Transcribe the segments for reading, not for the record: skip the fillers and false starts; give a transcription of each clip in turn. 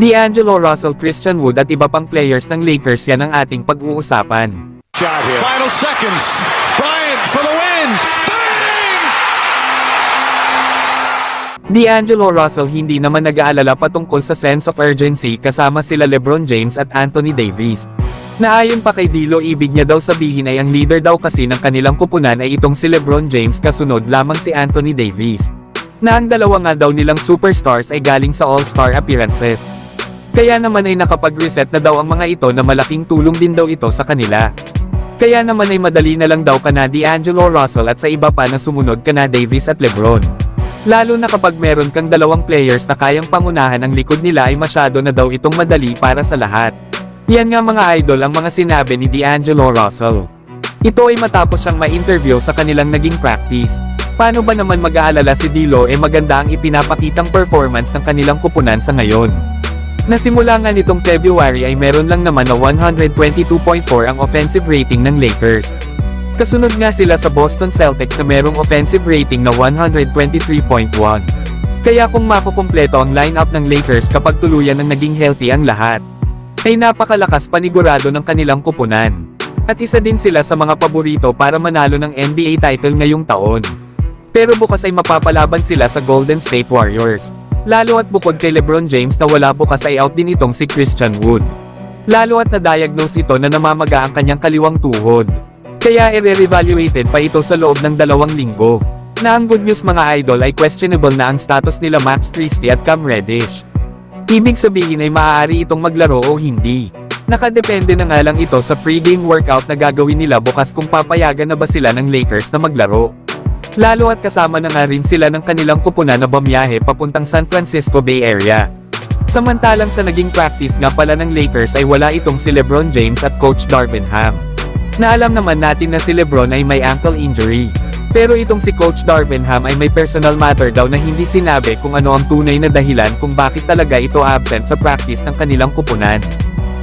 D'Angelo Russell, Christian Wood at iba pang players ng Lakers, yan ang ating pag-uusapan. Final seconds. Bryant for the win. Bang! D'Angelo Russell hindi naman nag-aalala patungkol sa sense of urgency kasama sila LeBron James at Anthony Davis. Na ayon pa kay Dilo, ibig niya daw sabihin ay ang leader daw kasi ng kanilang kupunan ay itong si LeBron James, kasunod lamang si Anthony Davis. Na ang dalawa nga daw nilang superstars ay galing sa all-star appearances. Kaya naman ay nakapag-reset na daw ang mga ito na malaking tulong din daw ito sa kanila. Kaya naman ay madali na lang daw kana D'Angelo Russell at sa iba pa na sumunod kana Davis at LeBron. Lalo na kapag meron kang dalawang players na kayang pangunahan ang likod nila ay masyado na daw itong madali para sa lahat. Yan nga mga idol ang mga sinabi ni D'Angelo Russell. Ito ay matapos siyang ma-interview sa kanilang naging practice. Paano ba naman mag-aalala si Dilo, maganda ang ipinapakitang performance ng kanilang kupunan sa ngayon. Nasimula nga nitong February ay meron lang naman na 122.4 ang offensive rating ng Lakers. Kasunod nga sila sa Boston Celtics na merong offensive rating na 123.1. Kaya kung makukumpleto ang lineup ng Lakers kapag tuluyan ng naging healthy ang lahat, ay napakalakas panigurado ng kanilang kupunan. At isa din sila sa mga paborito para manalo ng NBA title ngayong taon. Pero bukas ay mapapalaban sila sa Golden State Warriors. Lalo at bukod kay LeBron James na wala bukas ay out din itong si Christian Wood. Lalo at na-diagnose ito na namamaga ang kanyang kaliwang tuhod. Kaya i-re-evaluated pa ito sa loob ng 2 linggo. Na ang good news mga idol ay questionable na ang status nila Max Christie at Cam Reddish. Ibig sabihin ay maaari itong maglaro o hindi. Nakadepende na nga lang ito sa pre-game workout na gagawin nila bukas kung papayagan na ba sila ng Lakers na maglaro. Lalo at kasama na nga rin sila ng kanilang kupunan na bumiyahe papuntang San Francisco Bay Area. Samantalang sa naging practice nga pala ng Lakers ay wala itong si LeBron James at Coach Darvin Ham. Na alam naman natin na si LeBron ay may ankle injury. Pero itong si Coach Darvin Ham ay may personal matter daw na hindi sinabi kung ano ang tunay na dahilan kung bakit talaga ito absent sa practice ng kanilang kupunan.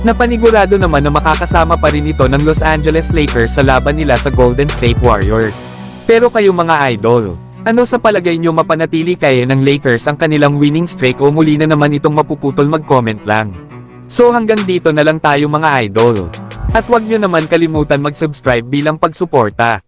Napanigurado naman na makakasama pa rin ito ng Los Angeles Lakers sa laban nila sa Golden State Warriors. Pero kayo mga idol, ano sa palagay nyo, mapanatili kaya ng Lakers ang kanilang winning streak o muli na naman itong mapuputol? Mag-comment lang. So hanggang dito na lang tayo mga idol. At wag nyo naman kalimutan mag-subscribe bilang pagsuporta.